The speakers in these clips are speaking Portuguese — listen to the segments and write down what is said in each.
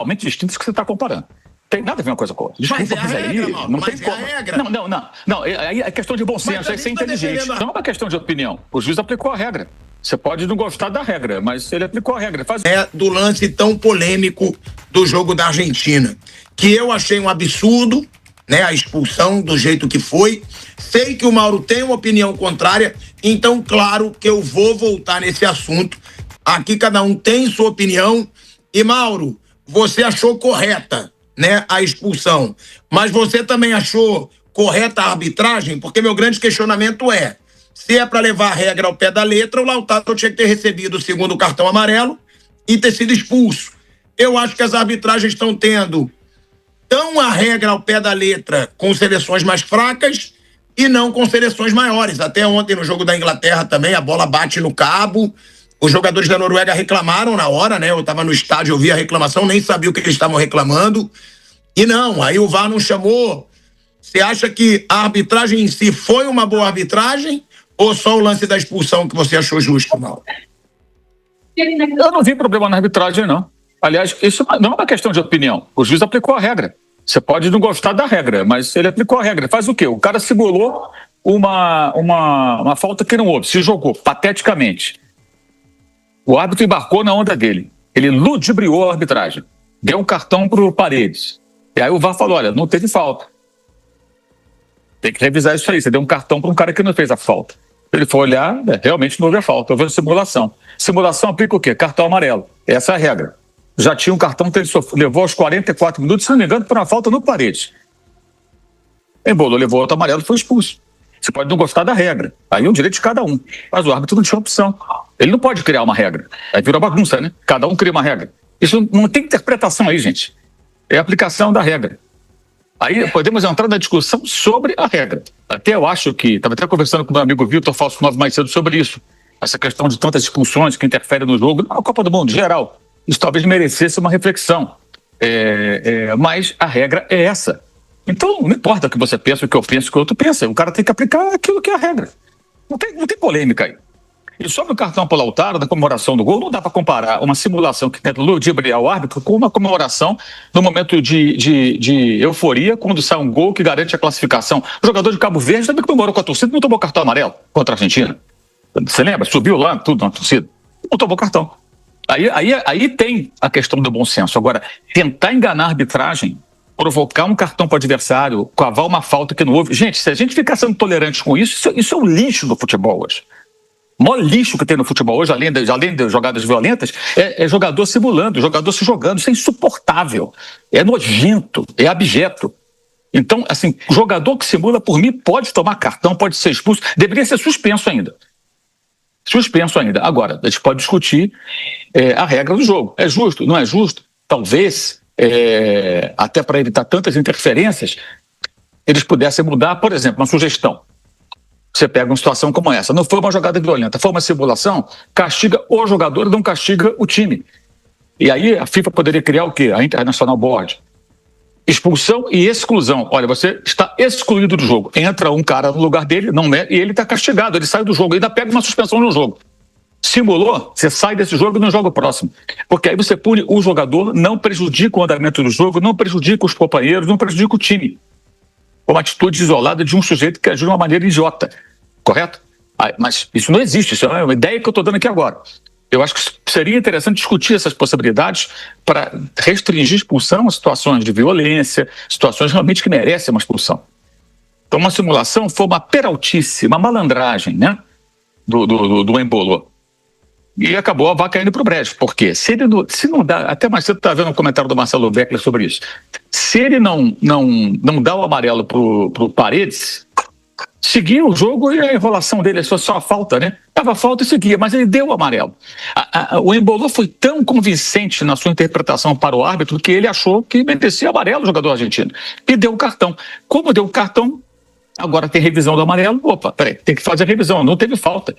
totalmente distintas que você está comparando. Tem nada a ver uma coisa com outra. Desculpa, mas é a regra, Mauro, não mas tem como. É a regra. Não, aí é questão de bom senso, é ser inteligente. Não é uma questão de opinião. O juiz aplicou a regra. Você pode não gostar da regra, mas ele aplicou a regra. Do lance tão polêmico do jogo da Argentina, que eu achei um absurdo, né, a expulsão do jeito que foi. Sei que o Mauro tem uma opinião contrária, então claro que eu vou voltar nesse assunto. Aqui cada um tem sua opinião. E Mauro, você achou correta, né, a expulsão, mas você também achou correta a arbitragem? Porque meu grande questionamento é: se é para levar a regra ao pé da letra, o Lautaro tinha que ter recebido o segundo cartão amarelo e ter sido expulso. Eu acho que as arbitragens estão tendo tão a regra ao pé da letra com seleções mais fracas e não com seleções maiores. Até ontem no jogo da Inglaterra também, a bola bate no cabo. Os jogadores da Noruega reclamaram na hora, né? Eu estava no estádio, eu vi a reclamação, nem sabia o que eles estavam reclamando. E não, aí o VAR não chamou. Você acha que a arbitragem em si foi uma boa arbitragem ou só o lance da expulsão que você achou justo, Mauro? Eu não vi problema na arbitragem, não. Aliás, isso não é uma questão de opinião. O juiz aplicou a regra. Você pode não gostar da regra, mas ele aplicou a regra. Faz o quê? O cara simulou uma falta que não houve. Se jogou pateticamente. O árbitro embarcou na onda dele. Ele ludibriou a arbitragem. Deu um cartão pro Paredes. E aí o VAR falou, olha, não teve falta. Tem que revisar isso aí. Você deu um cartão para um cara que não fez a falta. Ele foi olhar, realmente não houve a falta. Houve simulação. Simulação aplica o quê? Cartão amarelo. Essa é a regra. Já tinha um cartão que ele levou aos 44 minutos, se não me engano, por uma falta no Paredes. Embolou, levou outro amarelo e foi expulso. Você pode não gostar da regra. Aí é o direito de cada um. Mas o árbitro não tinha opção. Ele não pode criar uma regra. Aí virou bagunça, né? Cada um cria uma regra. Isso não tem interpretação aí, gente. É a aplicação da regra. Aí podemos entrar na discussão sobre a regra. Até eu acho que... Estava até conversando com meu amigo Vitor Falso 9 mais cedo sobre isso. Essa questão de tantas expulsões que interferem no jogo. A Copa do Mundo, em geral. Isso talvez merecesse uma reflexão. Mas a regra é essa. Então, não importa o que você pensa, o que eu penso, o que o outro pensa. O cara tem que aplicar aquilo que é a regra. Não tem polêmica aí. E sobre o cartão para o Lautaro, da comemoração do gol, não dá para comparar uma simulação que tenta ludibriar o árbitro com uma comemoração no momento de euforia, quando sai um gol que garante a classificação. O jogador de Cabo Verde também comemorou com a torcida, não tomou cartão amarelo contra a Argentina. Você lembra? Subiu lá, tudo na torcida. Não tomou cartão. Aí tem a questão do bom senso. Agora, tentar enganar a arbitragem, provocar um cartão para o adversário, cavar uma falta que não houve. Gente, se a gente ficar sendo tolerante com isso é um lixo do futebol hoje. O maior lixo que tem no futebol hoje, além de jogadas violentas, é jogador simulando, jogador se jogando. Isso é insuportável, é nojento, é abjeto. Então, assim, o jogador que simula, por mim, pode tomar cartão, pode ser expulso, deveria ser suspenso ainda. Agora, a gente pode discutir a regra do jogo. É justo? Não é justo? Talvez, até para evitar tantas interferências, eles pudessem mudar, por exemplo, uma sugestão. Você pega uma situação como essa, não foi uma jogada violenta, foi uma simulação, castiga o jogador e não castiga o time. E aí a FIFA poderia criar o quê? A International Board. Expulsão e exclusão. Olha, você está excluído do jogo. Entra um cara no lugar dele, não é, e ele está castigado, ele sai do jogo, ainda pega uma suspensão no jogo. Simulou, você sai desse jogo e não joga o próximo. Porque aí você pune o jogador, não prejudica o andamento do jogo, não prejudica os companheiros, não prejudica o time. Uma atitude isolada de um sujeito que agiu de uma maneira idiota. Correto? Mas isso não existe, isso é uma ideia que eu estou dando aqui agora. Eu acho que seria interessante discutir essas possibilidades para restringir expulsão a situações de violência, situações realmente que merecem uma expulsão. Então, uma simulação foi uma peraltice, uma malandragem, né? Do Embolou. E acabou a vaca indo para o brejo. Por quê? Se não dá, até mais cedo estava vendo um comentário do Marcelo Beckler sobre isso. Se ele não dá o amarelo para o Paredes, seguia o jogo e a enrolação dele, só a falta, né? Dava falta e seguia, mas ele deu o amarelo. O Embolou foi tão convincente na sua interpretação para o árbitro que ele achou que merecia amarelo o jogador argentino. E deu o cartão. Como deu o cartão, agora tem revisão do amarelo. Opa, peraí, tem que fazer a revisão, não teve falta.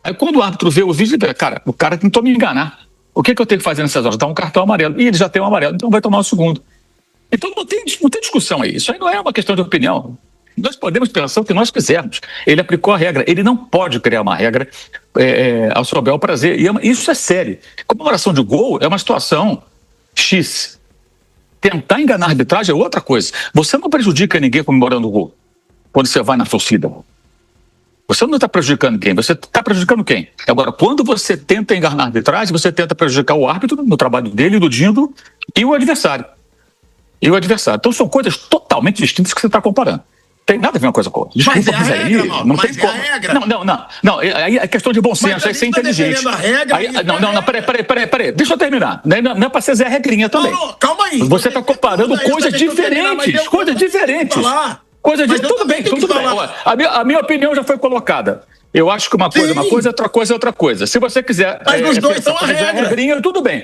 Aí quando o árbitro vê o vídeo, cara, o cara tentou me enganar. O que eu tenho que fazer nessas horas? Dar um cartão amarelo. E ele já tem um amarelo, então vai tomar o segundo. Então não tem discussão aí. Isso aí não é uma questão de opinião. Nós podemos pensar o que nós quisermos. Ele aplicou a regra. Ele não pode criar uma regra ao seu bel prazer. E isso é sério. Comemoração de gol é uma situação X. Tentar enganar a arbitragem é outra coisa. Você não prejudica ninguém comemorando o gol quando você vai na torcida. Você não está prejudicando ninguém, você está prejudicando quem? Agora, quando você tenta enganar a arbitragem, você tenta prejudicar o árbitro no trabalho dele, iludindo, e o adversário. Então são coisas totalmente distintas que você está comparando. Tem nada a ver uma coisa com outra. Desculpa, mas é a regra, Mauro, não mas tem como. É a regra. Não, aí é questão de bom senso, aí você é inteligente. A regra, Peraí, deixa eu terminar. Não é para ser Zé Regrinha também. Não, calma aí. Você está comparando coisas diferentes. Coisas diferentes. Tudo bem. A minha opinião já foi colocada. Eu acho que uma coisa é uma coisa, outra coisa é outra coisa. Se você quiser. Mas os dois são a regra. Regrinha, tudo bem.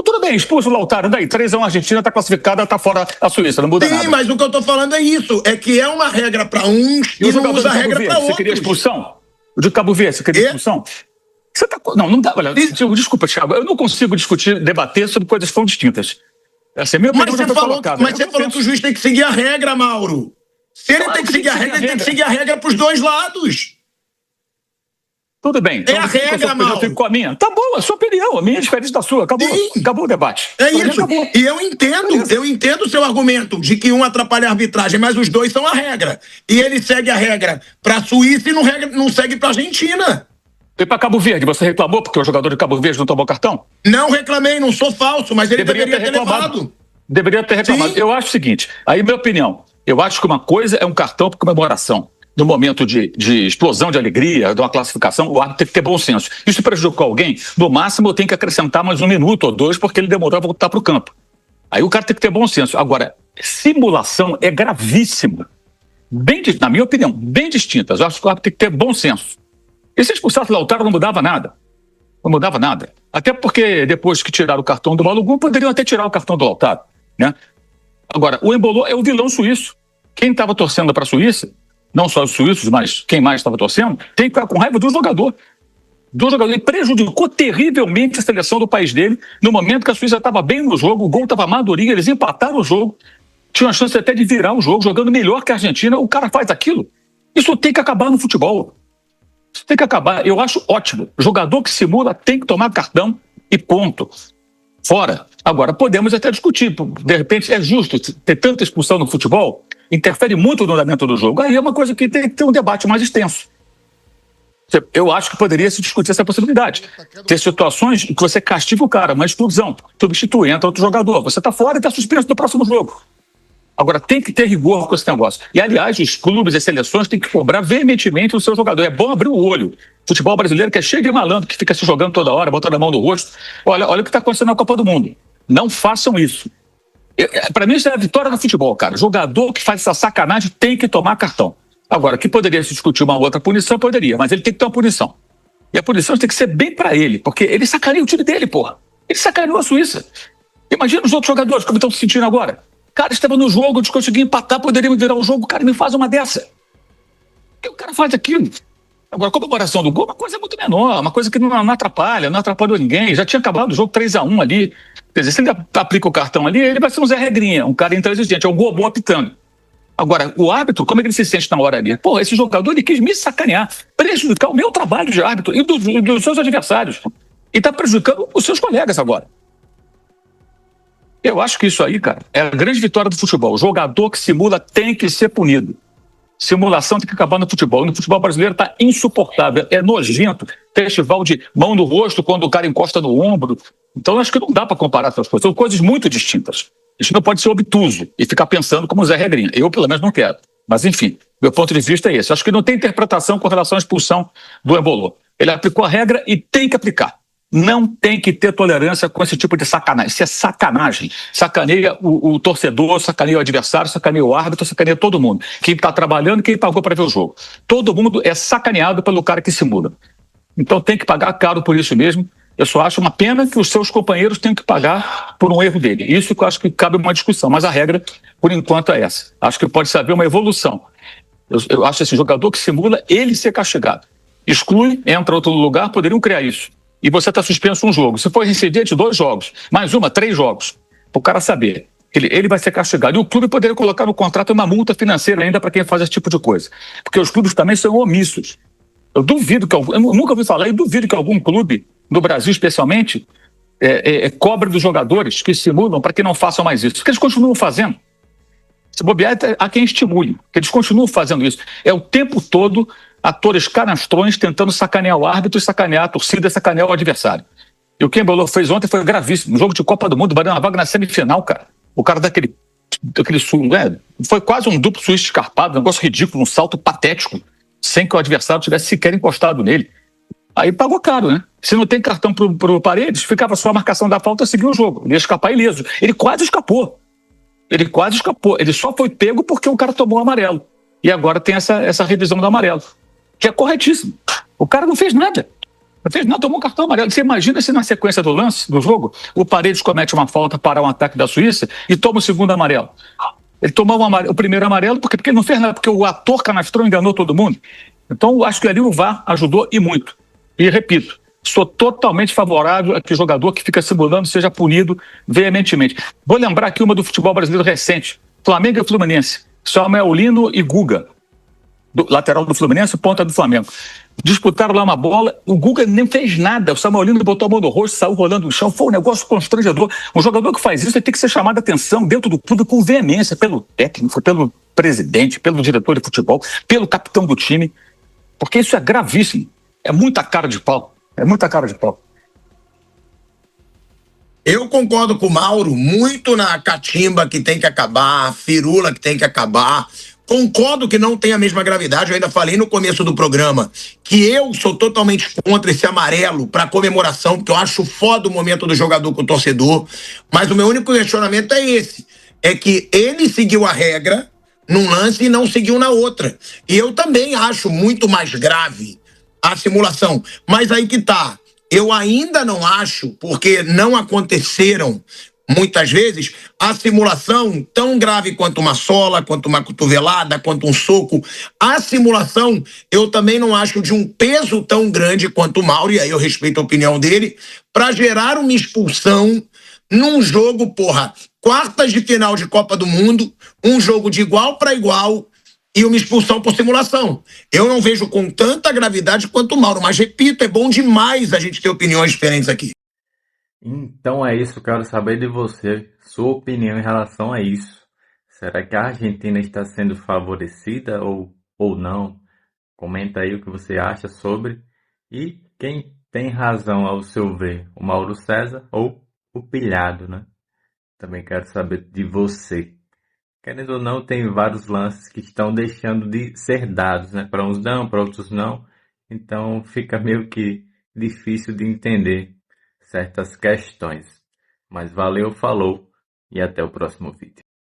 Tudo bem, expulso o Lautaro, daí 3-1 a Argentina, está classificada, está fora a Suíça, não muda nada. Sim, mas o que eu tô falando é isso, é que é uma regra para uns e não usa a regra para outros. Você queria expulsão? O de Cabo Verde, você queria expulsão? Você tá... Não dá, olha, desculpa, Thiago, eu não consigo debater sobre coisas tão distintas. Essa é a minha opinião, já foi colocada. Mas você falou que o juiz tem que seguir a regra, Mauro. Se ele tem que seguir a regra, ele tem que seguir a regra pros dois lados. Tudo bem. Então, a regra, Mauro. Eu fico com a minha. Tá bom, a sua opinião, a minha é diferente da sua. Acabou o debate. É isso. E eu entendo o seu argumento de que um atrapalha a arbitragem, mas os dois são a regra. E ele segue a regra pra Suíça e não segue pra Argentina. E pra Cabo Verde, você reclamou porque o jogador de Cabo Verde não tomou cartão? Não reclamei, não sou falso, mas ele deveria ter levado. Deveria ter reclamado. Sim. Eu acho o seguinte, aí minha opinião, eu acho que uma coisa é um cartão por comemoração. No momento de explosão de alegria, de uma classificação, o árbitro tem que ter bom senso. Isso prejudicou alguém? No máximo, eu tenho que acrescentar mais 1 minuto ou 2, porque ele demorou a voltar para o campo. Aí o cara tem que ter bom senso. Agora, simulação é gravíssima. Na minha opinião, bem distintas. Eu acho que o árbitro tem que ter bom senso. E se expulsasse o Lautaro, não mudava nada. Não mudava nada. Até porque depois que tiraram o cartão do Malugum, poderiam até tirar o cartão do Lautaro, né? Agora, o Embolo é o vilão suíço. Quem estava torcendo para a Suíça, não só os suíços, mas quem mais estava torcendo, tem que ficar com raiva do jogador. Ele prejudicou terrivelmente a seleção do país dele, no momento que a Suíça estava bem no jogo, o gol estava madurinho, eles empataram o jogo, tinham a chance até de virar o jogo, jogando melhor que a Argentina, o cara faz aquilo. Isso tem que acabar no futebol. Isso tem que acabar. Eu acho ótimo. Jogador que simula tem que tomar cartão e ponto. Fora. Agora, podemos até discutir. De repente, é justo ter tanta expulsão no futebol? Interfere muito no andamento do jogo. Aí é uma coisa que tem que ter um debate mais extenso. Eu acho que poderia se discutir essa possibilidade. Ter situações em que você castiga o cara, uma exclusão, substitui, entra outro jogador. Você está fora e está suspenso do próximo jogo. Agora, tem que ter rigor com esse negócio. E, aliás, os clubes e as seleções têm que cobrar veementemente o seu jogador. É bom abrir o olho. Futebol brasileiro que é cheio de malandro, que fica se jogando toda hora, botando a mão no rosto. Olha o que está acontecendo na Copa do Mundo. Não façam isso. Para mim, isso é a vitória no futebol, cara. Jogador que faz essa sacanagem tem que tomar cartão. Agora, que poderia se discutir uma outra punição, poderia, mas ele tem que ter uma punição. E a punição tem que ser bem para ele, porque ele sacaneia o time dele, porra. Ele sacaneou a Suíça. Imagina os outros jogadores como estão se sentindo agora. Cara, estava no jogo, eles conseguiam empatar, poderiam virar o jogo, cara, me faz uma dessa. Por que o cara faz aquilo? Agora, a comemoração do gol é uma coisa muito menor, uma coisa que não atrapalha, não atrapalhou ninguém. Já tinha acabado o jogo 3-1 ali. Quer dizer, se ele aplica o cartão ali, ele vai ser um Zé Regrinha, um cara intransigente, é um gol apitando. Agora, o árbitro, como é que ele se sente na hora ali? Pô, esse jogador, ele quis me sacanear, prejudicar o meu trabalho de árbitro e dos seus adversários. E está prejudicando os seus colegas agora. Eu acho que isso aí, cara, é a grande vitória do futebol. O jogador que simula tem que ser punido. Simulação tem que acabar no futebol. No futebol brasileiro está insuportável, é nojento. Festival de mão no rosto quando o cara encosta no ombro. Então, acho que não dá para comparar essas coisas. São coisas muito distintas. A gente não pode ser obtuso e ficar pensando como Zé Regrinha. Eu, pelo menos, não quero. Mas, enfim, meu ponto de vista é esse. Acho que não tem interpretação com relação à expulsão do Embolo. Ele aplicou a regra e tem que aplicar. Não tem que ter tolerância com esse tipo de sacanagem. Isso é sacanagem. Sacaneia o torcedor, sacaneia o adversário, sacaneia o árbitro, sacaneia todo mundo. Quem está trabalhando, quem pagou para ver o jogo. Todo mundo é sacaneado pelo cara que simula. Então tem que pagar caro por isso mesmo. Eu só acho uma pena que os seus companheiros tenham que pagar por um erro dele. Isso que eu acho que cabe uma discussão. Mas a regra, por enquanto, é essa. Acho que pode haver uma evolução. Eu acho esse jogador que simula, ele ser castigado. Exclui, entra outro lugar, poderiam criar isso. E você está suspenso um jogo. Se for reincidente, 2 jogos. Mais 3 jogos. Para o cara saber. Ele vai ser castigado. E o clube poderia colocar no contrato uma multa financeira ainda para quem faz esse tipo de coisa. Porque os clubes também são omissos. Eu nunca ouvi falar, e duvido que algum clube, no Brasil especialmente, cobra dos jogadores que simulam para que não façam mais isso. Porque eles continuam fazendo. Se bobear, há quem estimule. Eles continuam fazendo isso. É o tempo todo atores canastrões tentando sacanear o árbitro, sacanear a torcida, sacanear o adversário. E o que o Embolo fez ontem foi gravíssimo. Um jogo de Copa do Mundo, valendo uma vaga na semifinal, cara. O cara daquele foi quase um duplo suíço escarpado, um negócio ridículo, um salto patético, sem que o adversário tivesse sequer encostado nele. Aí pagou caro, né? Se não tem cartão pro Paredes, ficava só a marcação da falta e seguir o jogo. Ele ia escapar ileso. Ele quase escapou. Ele só foi pego porque o cara tomou o amarelo. E agora tem essa revisão do amarelo, que é corretíssimo. O cara não fez nada. Não fez nada, tomou um cartão amarelo. Você imagina se na sequência do lance, do jogo, o Paredes comete uma falta para um ataque da Suíça e toma o segundo amarelo. Ele tomou o primeiro amarelo porque ele não fez nada, porque o ator canastrão enganou todo mundo. Então, acho que ali o VAR ajudou e muito. E repito, sou totalmente favorável a que o jogador que fica simulando seja punido veementemente. Vou lembrar aqui uma do futebol brasileiro recente. Flamengo e Fluminense. Samuel Lino e Guga. Lateral do Fluminense, ponta do Flamengo. Disputaram lá uma bola, o Guga nem fez nada, o Samuel Lino botou a mão no rosto, saiu rolando no chão, foi um negócio constrangedor. Um jogador que faz isso tem que ser chamado a atenção dentro do clube com veemência, pelo técnico, pelo presidente, pelo diretor de futebol, pelo capitão do time, porque isso é gravíssimo, é muita cara de pau, Eu concordo com o Mauro, muito na catimba que tem que acabar, firula que tem que acabar. Concordo que não tem a mesma gravidade, eu ainda falei no começo do programa que eu sou totalmente contra esse amarelo para comemoração, porque eu acho foda o momento do jogador com o torcedor, mas o meu único questionamento é esse, é que ele seguiu a regra num lance e não seguiu na outra. E eu também acho muito mais grave a simulação, mas aí que tá, eu ainda não acho, porque não aconteceram muitas vezes, a simulação tão grave quanto uma sola, quanto uma cotovelada, quanto um soco, a simulação eu também não acho de um peso tão grande quanto o Mauro, e aí eu respeito a opinião dele, para gerar uma expulsão num jogo, quartas de final de Copa do Mundo, um jogo de igual para igual e uma expulsão por simulação. Eu não vejo com tanta gravidade quanto o Mauro, mas repito, é bom demais a gente ter opiniões diferentes aqui. Então é isso, eu quero saber de você, sua opinião em relação a isso. Será que a Argentina está sendo favorecida ou não? Comenta aí o que você acha sobre. E quem tem razão ao seu ver, o Mauro César ou o pilhado, né? Também quero saber de você. Querendo ou não, tem vários lances que estão deixando de ser dados, né? Para uns dão, para outros não. Então fica meio que difícil de entender certas questões. Mas valeu, falou e até o próximo vídeo.